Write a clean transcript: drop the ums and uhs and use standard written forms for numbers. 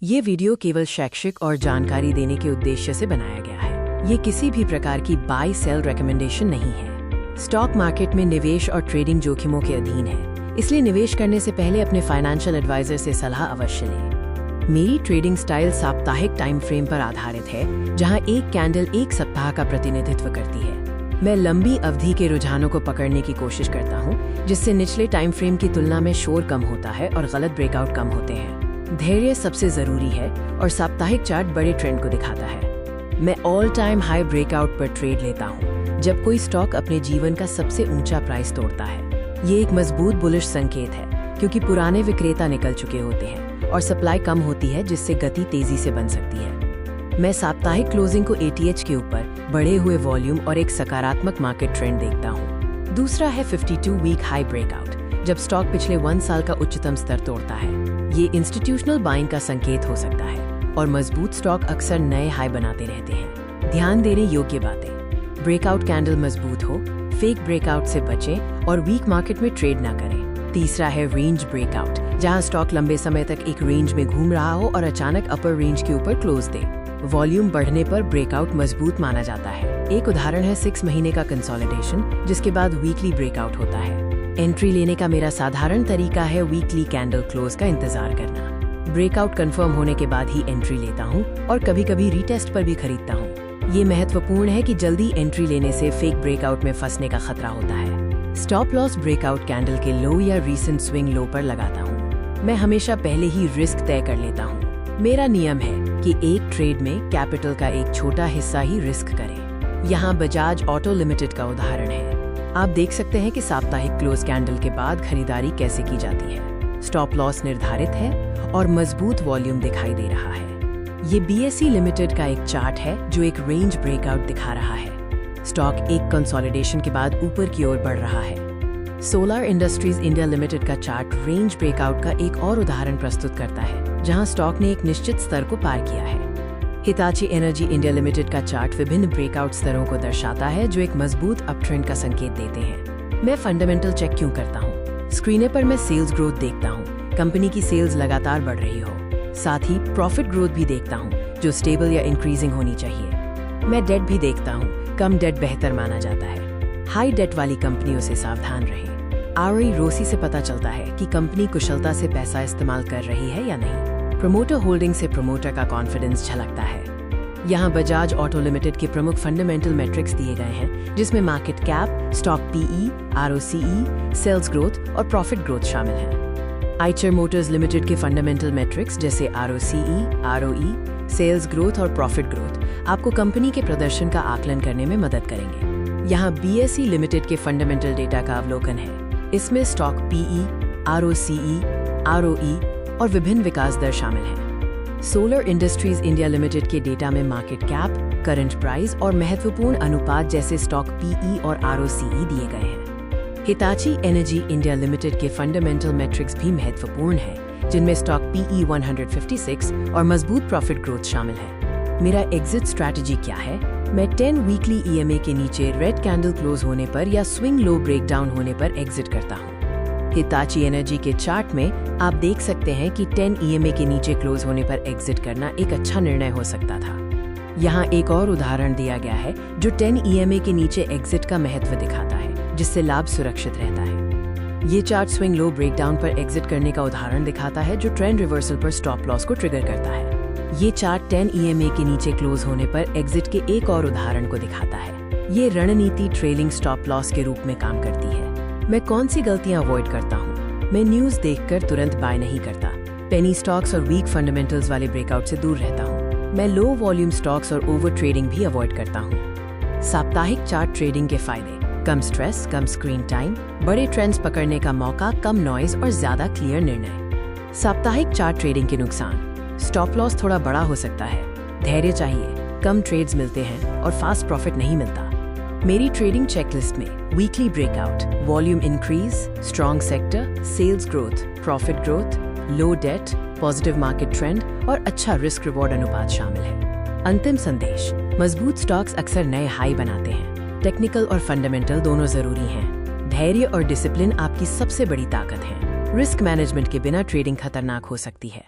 ये वीडियो केवल शैक्षिक और जानकारी देने के उद्देश्य से बनाया गया है। ये किसी भी प्रकार की बाय सेल रिकमेंडेशन नहीं है। स्टॉक मार्केट में निवेश और ट्रेडिंग जोखिमों के अधीन है, इसलिए निवेश करने से पहले अपने फाइनेंशियल एडवाइजर से सलाह अवश्य लें। मेरी ट्रेडिंग स्टाइल साप्ताहिक टाइम फ्रेम पर आधारित है, जहां एक कैंडल एक सप्ताह का प्रतिनिधित्व करती है। मैं लंबी अवधि के रुझानों को पकड़ने की कोशिश करता हूं, जिससे निचले टाइम फ्रेम की तुलना में शोर कम होता है और गलत ब्रेकआउट कम होते हैं। धैर्य सबसे जरूरी है और साप्ताहिक चार्ट बड़े ट्रेंड को दिखाता है। मैं ऑल टाइम हाई ब्रेकआउट पर ट्रेड लेता हूं, जब कोई स्टॉक अपने जीवन का सबसे ऊंचा प्राइस तोड़ता है। ये एक मजबूत बुलिश संकेत है, क्योंकि पुराने विक्रेता निकल चुके होते हैं और सप्लाई कम होती है, जिससे गति तेजी से बन सकती है। मैं साप्ताहिक क्लोजिंग को ATH के ऊपर बढ़े हुए वॉल्यूम और एक सकारात्मक मार्केट ट्रेंड देखता हूँ। दूसरा है 52 वीक हाई ब्रेकआउट, जब स्टॉक पिछले 1 साल का उच्चतम स्तर तोड़ता है। ये इंस्टीट्यूशनल बाइंग का संकेत हो सकता है और मजबूत स्टॉक अक्सर नए हाई बनाते रहते हैं। ध्यान देने योग्य बातें: ब्रेकआउट कैंडल मजबूत हो, फेक ब्रेकआउट से बचें और वीक मार्केट में ट्रेड ना करें। तीसरा है रेंज ब्रेकआउट, जहां स्टॉक लंबे समय तक एक रेंज में घूम रहा हो और अचानक अपर रेंज के ऊपर क्लोज दे। वॉल्यूम बढ़ने पर ब्रेकआउट मजबूत माना जाता है। एक उदाहरण है 6 महीने का कंसोलिडेशन, जिसके बाद वीकली ब्रेकआउट होता है। एंट्री लेने का मेरा साधारण तरीका है वीकली कैंडल क्लोज का इंतजार करना। ब्रेकआउट कंफर्म होने के बाद ही एंट्री लेता हूं और कभी कभी रीटेस्ट पर भी खरीदता हूं। ये महत्वपूर्ण है कि जल्दी एंट्री लेने से फेक ब्रेकआउट में फंसने का खतरा होता है। स्टॉप लॉस ब्रेकआउट कैंडल के लो या रीसेंट स्विंग लो पर लगाता हूँ। मैं हमेशा पहले ही रिस्क तय कर लेता हूँ। मेरा नियम है कि एक ट्रेड में कैपिटल का एक छोटा हिस्सा ही रिस्क करें। यहाँ बजाज ऑटो लिमिटेड का उदाहरण है। आप देख सकते हैं कि साप्ताहिक क्लोज कैंडल के बाद खरीदारी कैसे की जाती है। स्टॉप लॉस निर्धारित है और मजबूत वॉल्यूम दिखाई दे रहा है। ये BSE लिमिटेड का एक चार्ट है, जो एक रेंज ब्रेकआउट दिखा रहा है। स्टॉक एक कंसोलिडेशन के बाद ऊपर की ओर बढ़ रहा है। सोलर इंडस्ट्रीज इंडिया लिमिटेड का चार्ट रेंज ब्रेकआउट का एक और उदाहरण प्रस्तुत करता है, जहां स्टॉक ने एक निश्चित स्तर को पार किया है। हिताची एनर्जी इंडिया लिमिटेड का चार्ट विभिन्न ब्रेकआउट स्तरों को दर्शाता है, जो एक मजबूत अपट्रेंड का संकेत देते हैं। मैं फंडामेंटल चेक क्यों करता हूँ? स्क्रीन पर मैं सेल्स ग्रोथ देखता हूँ, कंपनी की सेल्स लगातार बढ़ रही हो। साथ ही प्रॉफिट ग्रोथ भी देखता हूँ, जो स्टेबल या इंक्रीजिंग होनी चाहिए। मैं डेट भी देखता हूँ, कम डेट बेहतर माना जाता है। हाई डेट वाली कंपनियों से सावधान रहें। ROE ROCE से पता चलता है कि कंपनी कुशलता से पैसा इस्तेमाल कर रही है या नहीं। प्रमोटर होल्डिंग से प्रमोटर का कॉन्फिडेंस झलकता है। यहाँ बजाज ऑटो लिमिटेड के प्रमुख फंडामेंटल मैट्रिक्स दिए गए हैं, जिसमें market cap, stock PE, ROCE, sales growth और प्रॉफिट ग्रोथ शामिल हैं। आइचर मोटर्स लिमिटेड के फंडामेंटल मैट्रिक्स जैसे ROCE, ROE, सेल्स ग्रोथ और प्रॉफिट ग्रोथ आपको कंपनी के प्रदर्शन का आकलन करने में मदद करेंगे। यहाँ BSE लिमिटेड के फंडामेंटल डेटा का अवलोकन है। इसमें स्टॉक PE, ROCE, ROE और विभिन्न विकास दर शामिल हैं। सोलर इंडस्ट्रीज इंडिया लिमिटेड के डेटा में मार्केट कैप, करंट प्राइस और महत्वपूर्ण अनुपात जैसे स्टॉक PE और ROCE दिए गए हैं। हिताची एनर्जी इंडिया लिमिटेड के फंडामेंटल मैट्रिक्स भी महत्वपूर्ण हैं, जिनमें स्टॉक PE 156 और मजबूत प्रॉफिट ग्रोथ शामिल है। मेरा एग्जिट स्ट्रैटेजी क्या है? मैं 10 वीकली EMA के नीचे रेड कैंडल क्लोज होने पर या स्विंग लो ब्रेकडाउन होने पर एग्जिट करता हूँ। हिताची एनर्जी के चार्ट में आप देख सकते हैं कि 10 EMA के नीचे क्लोज होने पर एग्जिट करना एक अच्छा निर्णय हो सकता था। यहाँ एक और उदाहरण दिया गया है, जो 10 EMA के नीचे एग्जिट का महत्व दिखाता है, जिससे लाभ सुरक्षित रहता है। ये चार्ट स्विंग लो ब्रेकडाउन पर एग्जिट करने का उदाहरण दिखाता है, जो ट्रेंड रिवर्सल पर स्टॉप लॉस को ट्रिगर करता है। ये चार्ट 10 EMA के नीचे क्लोज होने पर एग्जिट के एक और उदाहरण को दिखाता है। ये रणनीति ट्रेलिंग स्टॉप लॉस के रूप में काम करती है। मैं कौन सी गलतियां अवॉइड करता हूँ? मैं न्यूज़ देखकर तुरंत बाय नहीं करता। पेनी स्टॉक्स और वीक फंडामेंटल्स वाले ब्रेकआउट से दूर रहता हूँ। मैं लो वॉल्यूम स्टॉक्स और ओवर ट्रेडिंग भी अवॉइड करता हूँ। साप्ताहिक चार्ट ट्रेडिंग के फायदे: कम स्ट्रेस, कम स्क्रीन टाइम, बड़े ट्रेंड्स पकड़ने का मौका, कम नॉइज और ज्यादा क्लियर निर्णय। साप्ताहिक चार्ट ट्रेडिंग के नुकसान: स्टॉप लॉस थोड़ा बड़ा हो सकता है, धैर्य चाहिए, कम ट्रेड्स मिलते हैं और फास्ट प्रॉफिट नहीं मिलता। मेरी ट्रेडिंग चेकलिस्ट में weekly breakout, volume increase, strong sector, sales growth, profit growth, low debt, positive market trend और अच्छा रिस्क रिवॉर्ड अनुपात शामिल है। अंतिम संदेश: मजबूत स्टॉक्स अक्सर नए हाई बनाते हैं। टेक्निकल और फंडामेंटल दोनों जरूरी हैं। धैर्य और डिसिप्लिन आपकी सबसे बड़ी ताकत है। रिस्क मैनेजमेंट के बिना ट्रेडिंग खतरनाक हो सकती है।